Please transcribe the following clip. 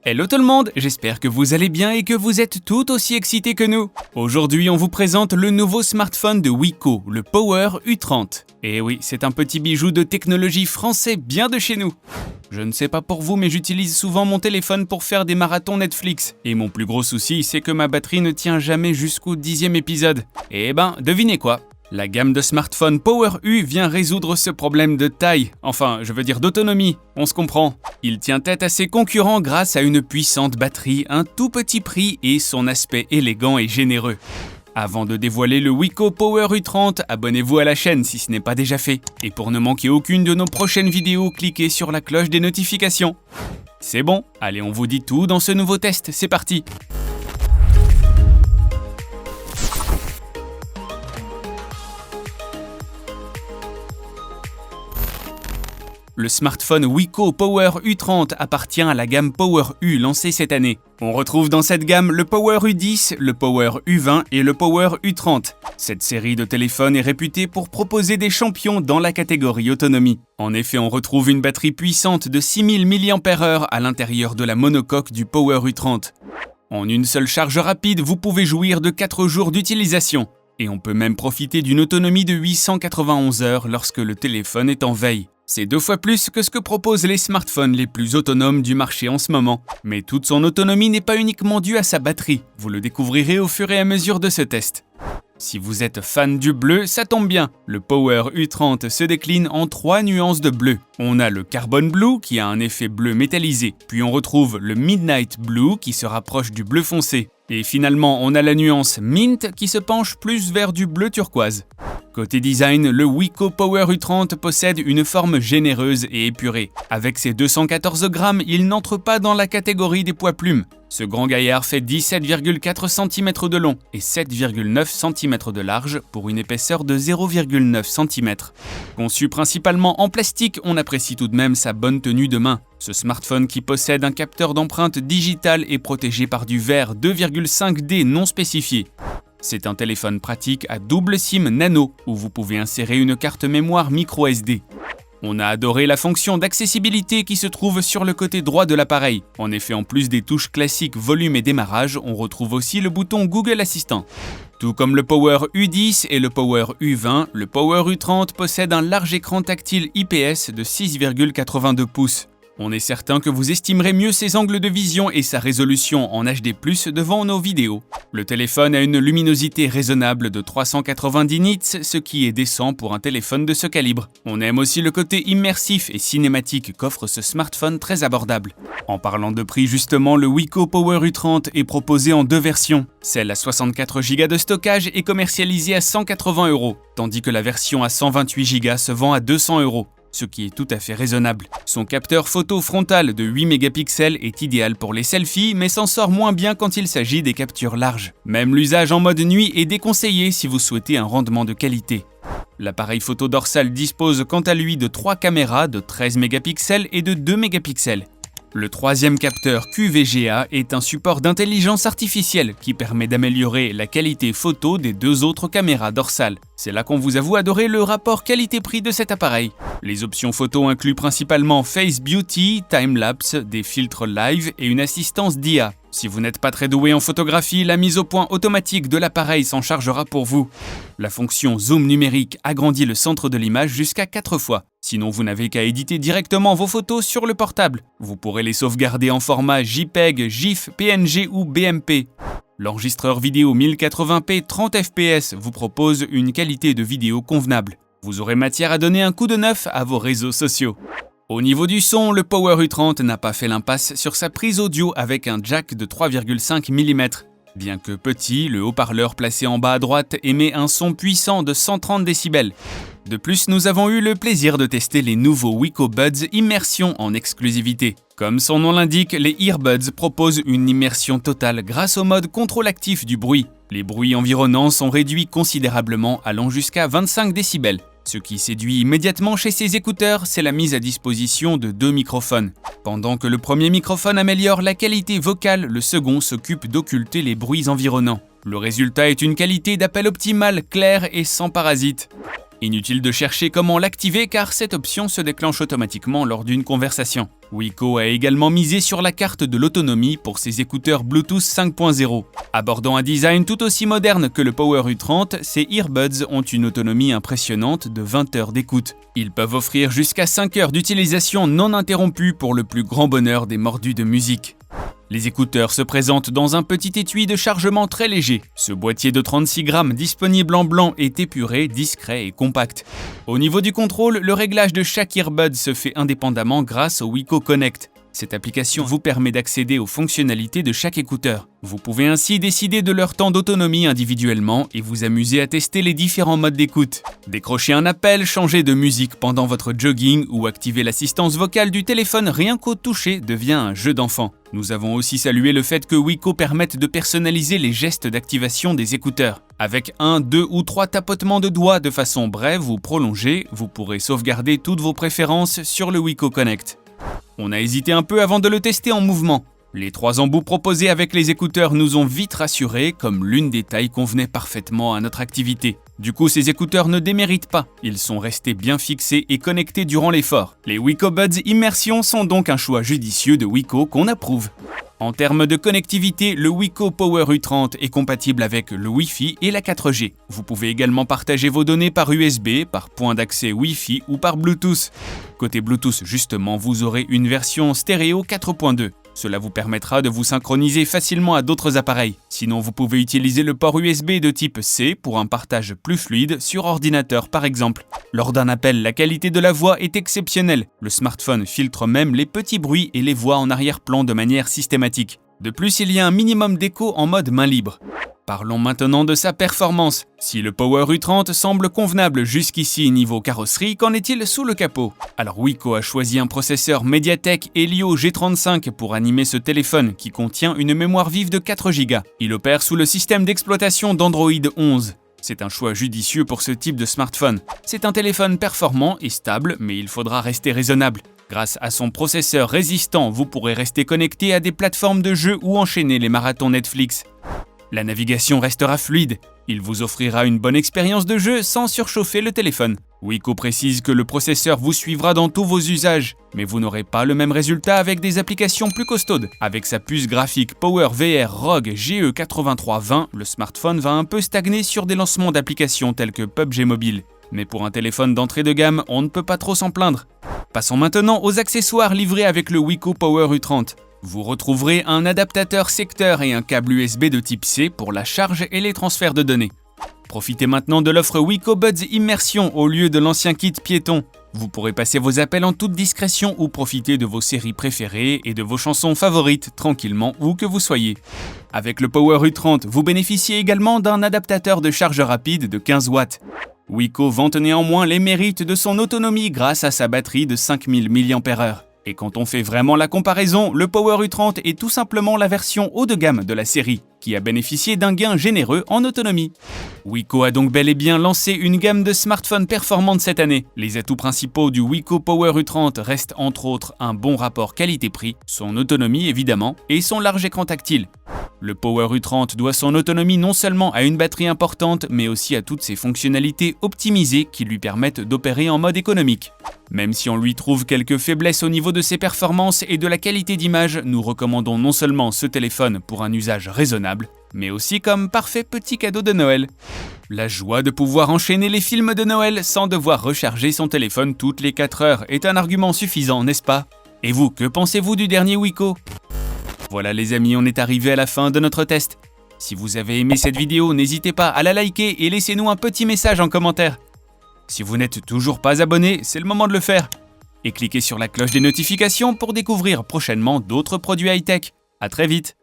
Hello tout le monde, j'espère que vous allez bien et que vous êtes tout aussi excités que nous. Aujourd'hui, on vous présente le nouveau smartphone de Wiko, le Power U30. Et oui, c'est un petit bijou de technologie français bien de chez nous. Je ne sais pas pour vous, mais j'utilise souvent mon téléphone pour faire des marathons Netflix. Et mon plus gros souci, c'est que ma batterie ne tient jamais jusqu'au 10e épisode. Et devinez quoi ? La gamme de smartphones Power U vient résoudre ce problème de taille, enfin, je veux dire d'autonomie, on se comprend. Il tient tête à ses concurrents grâce à une puissante batterie, un tout petit prix et son aspect élégant et généreux. Avant de dévoiler le Wiko Power U30, abonnez-vous à la chaîne si ce n'est pas déjà fait. Et pour ne manquer aucune de nos prochaines vidéos, cliquez sur la cloche des notifications. C'est bon, allez on vous dit tout dans ce nouveau test, c'est parti. Le smartphone Wiko Power U30 appartient à la gamme Power U lancée cette année. On retrouve dans cette gamme le Power U10, le Power U20 et le Power U30. Cette série de téléphones est réputée pour proposer des champions dans la catégorie autonomie. En effet, on retrouve une batterie puissante de 6000 mAh à l'intérieur de la monocoque du Power U30. En une seule charge rapide, vous pouvez jouir de 4 jours d'utilisation. Et on peut même profiter d'une autonomie de 891 heures lorsque le téléphone est en veille. C'est 2 fois plus que ce que proposent les smartphones les plus autonomes du marché en ce moment. Mais toute son autonomie n'est pas uniquement due à sa batterie, vous le découvrirez au fur et à mesure de ce test. Si vous êtes fan du bleu, ça tombe bien. Le Power U30 se décline en 3 nuances de bleu. On a le Carbon Blue qui a un effet bleu métallisé, puis on retrouve le Midnight Blue qui se rapproche du bleu foncé. Et finalement, on a la nuance Mint qui se penche plus vers du bleu turquoise. Côté design, le Wiko Power U30 possède une forme généreuse et épurée. Avec ses 214 grammes, il n'entre pas dans la catégorie des poids plumes. Ce grand gaillard fait 17,4 cm de long et 7,9 cm de large pour une épaisseur de 0,9 cm. Conçu principalement en plastique, on apprécie tout de même sa bonne tenue de main. Ce smartphone qui possède un capteur d'empreinte digitale est protégé par du verre 2,5D non spécifié. C'est un téléphone pratique à double SIM nano où vous pouvez insérer une carte mémoire micro SD. On a adoré la fonction d'accessibilité qui se trouve sur le côté droit de l'appareil. En effet, en plus des touches classiques volume et démarrage, on retrouve aussi le bouton Google Assistant. Tout comme le Power U10 et le Power U20, le Power U30 possède un large écran tactile IPS de 6,82 pouces. On est certain que vous estimerez mieux ses angles de vision et sa résolution en HD+, devant nos vidéos. Le téléphone a une luminosité raisonnable de 390 nits, ce qui est décent pour un téléphone de ce calibre. On aime aussi le côté immersif et cinématique qu'offre ce smartphone très abordable. En parlant de prix justement, le Wiko Power U30 est proposé en 2 versions. Celle à 64 Go de stockage est commercialisée à 180 €, tandis que la version à 128 Go se vend à 200 €. Ce qui est tout à fait raisonnable. Son capteur photo frontal de 8 mégapixels est idéal pour les selfies, mais s'en sort moins bien quand il s'agit des captures larges. Même l'usage en mode nuit est déconseillé si vous souhaitez un rendement de qualité. L'appareil photo dorsal dispose quant à lui de 3 caméras de 13 mégapixels et de 2 mégapixels. Le 3e capteur QVGA est un support d'intelligence artificielle qui permet d'améliorer la qualité photo des 2 autres caméras dorsales. C'est là qu'on vous avoue adorer le rapport qualité-prix de cet appareil. Les options photo incluent principalement Face Beauty, Time-Lapse, des filtres live et une assistance d'IA. Si vous n'êtes pas très doué en photographie, la mise au point automatique de l'appareil s'en chargera pour vous. La fonction zoom numérique agrandit le centre de l'image jusqu'à 4 fois. Sinon, vous n'avez qu'à éditer directement vos photos sur le portable. Vous pourrez les sauvegarder en format JPEG, GIF, PNG ou BMP. L'enregistreur vidéo 1080p 30 fps vous propose une qualité de vidéo convenable. Vous aurez matière à donner un coup de neuf à vos réseaux sociaux. Au niveau du son, le Power U30 n'a pas fait l'impasse sur sa prise audio avec un jack de 3,5 mm. Bien que petit, le haut-parleur placé en bas à droite émet un son puissant de 130 décibels. De plus, nous avons eu le plaisir de tester les nouveaux Wiko Buds Immersion en exclusivité. Comme son nom l'indique, les earbuds proposent une immersion totale grâce au mode contrôle actif du bruit. Les bruits environnants sont réduits considérablement, allant jusqu'à 25 décibels. Ce qui séduit immédiatement chez ces écouteurs, c'est la mise à disposition de 2 microphones. Pendant que le premier microphone améliore la qualité vocale, le second s'occupe d'occulter les bruits environnants. Le résultat est une qualité d'appel optimale, claire et sans parasites. Inutile de chercher comment l'activer car cette option se déclenche automatiquement lors d'une conversation. Wiko a également misé sur la carte de l'autonomie pour ses écouteurs Bluetooth 5.0. Abordant un design tout aussi moderne que le Power U30, ces earbuds ont une autonomie impressionnante de 20 heures d'écoute. Ils peuvent offrir jusqu'à 5 heures d'utilisation non interrompue pour le plus grand bonheur des mordus de musique. Les écouteurs se présentent dans un petit étui de chargement très léger. Ce boîtier de 36 grammes disponible en blanc est épuré, discret et compact. Au niveau du contrôle, le réglage de chaque earbud se fait indépendamment grâce au Wiko Connect. Cette application vous permet d'accéder aux fonctionnalités de chaque écouteur. Vous pouvez ainsi décider de leur temps d'autonomie individuellement et vous amuser à tester les différents modes d'écoute. Décrocher un appel, changer de musique pendant votre jogging ou activer l'assistance vocale du téléphone rien qu'au toucher devient un jeu d'enfant. Nous avons aussi salué le fait que Wiko permette de personnaliser les gestes d'activation des écouteurs. Avec 1, 2 ou 3 tapotements de doigts de façon brève ou prolongée, vous pourrez sauvegarder toutes vos préférences sur le Wiko Connect. On a hésité un peu avant de le tester en mouvement. Les 3 embouts proposés avec les écouteurs nous ont vite rassurés, comme l'une des tailles convenait parfaitement à notre activité. Du coup, ces écouteurs ne déméritent pas. Ils sont restés bien fixés et connectés durant l'effort. Les Wiko Buds Immersion sont donc un choix judicieux de Wiko qu'on approuve. En termes de connectivité, le Wiko Power U30 est compatible avec le Wi-Fi et la 4G. Vous pouvez également partager vos données par USB, par point d'accès Wi-Fi ou par Bluetooth. Côté Bluetooth, justement, vous aurez une version stéréo 4.2. Cela vous permettra de vous synchroniser facilement à d'autres appareils. Sinon, vous pouvez utiliser le port USB de type C pour un partage plus fluide sur ordinateur par exemple. Lors d'un appel, la qualité de la voix est exceptionnelle. Le smartphone filtre même les petits bruits et les voix en arrière-plan de manière systématique. De plus, il y a un minimum d'écho en mode main libre. Parlons maintenant de sa performance. Si le Power U30 semble convenable jusqu'ici niveau carrosserie, qu'en est-il sous le capot? Alors Wiko a choisi un processeur MediaTek Helio G35 pour animer ce téléphone qui contient une mémoire vive de 4 Go. Il opère sous le système d'exploitation d'Android 11. C'est un choix judicieux pour ce type de smartphone. C'est un téléphone performant et stable, mais il faudra rester raisonnable. Grâce à son processeur résistant, vous pourrez rester connecté à des plateformes de jeux ou enchaîner les marathons Netflix. La navigation restera fluide. Il vous offrira une bonne expérience de jeu sans surchauffer le téléphone. Wiko précise que le processeur vous suivra dans tous vos usages, mais vous n'aurez pas le même résultat avec des applications plus costaudes. Avec sa puce graphique PowerVR ROG GE8320, le smartphone va un peu stagner sur des lancements d'applications telles que PUBG Mobile. Mais pour un téléphone d'entrée de gamme, on ne peut pas trop s'en plaindre. Passons maintenant aux accessoires livrés avec le Wiko Power U30. Vous retrouverez un adaptateur secteur et un câble USB de type C pour la charge et les transferts de données. Profitez maintenant de l'offre Wiko Buds Immersion au lieu de l'ancien kit piéton. Vous pourrez passer vos appels en toute discrétion ou profiter de vos séries préférées et de vos chansons favorites tranquillement où que vous soyez. Avec le Power U30, vous bénéficiez également d'un adaptateur de charge rapide de 15 watts. Wiko vante néanmoins les mérites de son autonomie grâce à sa batterie de 5000 mAh. Et quand on fait vraiment la comparaison, le Power U30 est tout simplement la version haut de gamme de la série, qui a bénéficié d'un gain généreux en autonomie. Wiko a donc bel et bien lancé une gamme de smartphones performantes cette année. Les atouts principaux du Wiko Power U30 restent entre autres un bon rapport qualité-prix, son autonomie évidemment, et son large écran tactile. Le Power U30 doit son autonomie non seulement à une batterie importante, mais aussi à toutes ses fonctionnalités optimisées qui lui permettent d'opérer en mode économique. Même si on lui trouve quelques faiblesses au niveau de ses performances et de la qualité d'image, nous recommandons non seulement ce téléphone pour un usage raisonnable, mais aussi comme parfait petit cadeau de Noël. La joie de pouvoir enchaîner les films de Noël sans devoir recharger son téléphone toutes les 4 heures est un argument suffisant, n'est-ce pas? Et vous, que pensez-vous du dernier Wiko? Voilà les amis, on est arrivé à la fin de notre test. Si vous avez aimé cette vidéo, n'hésitez pas à la liker et laissez-nous un petit message en commentaire. Si vous n'êtes toujours pas abonné, c'est le moment de le faire. Et cliquez sur la cloche des notifications pour découvrir prochainement d'autres produits high-tech. À très vite.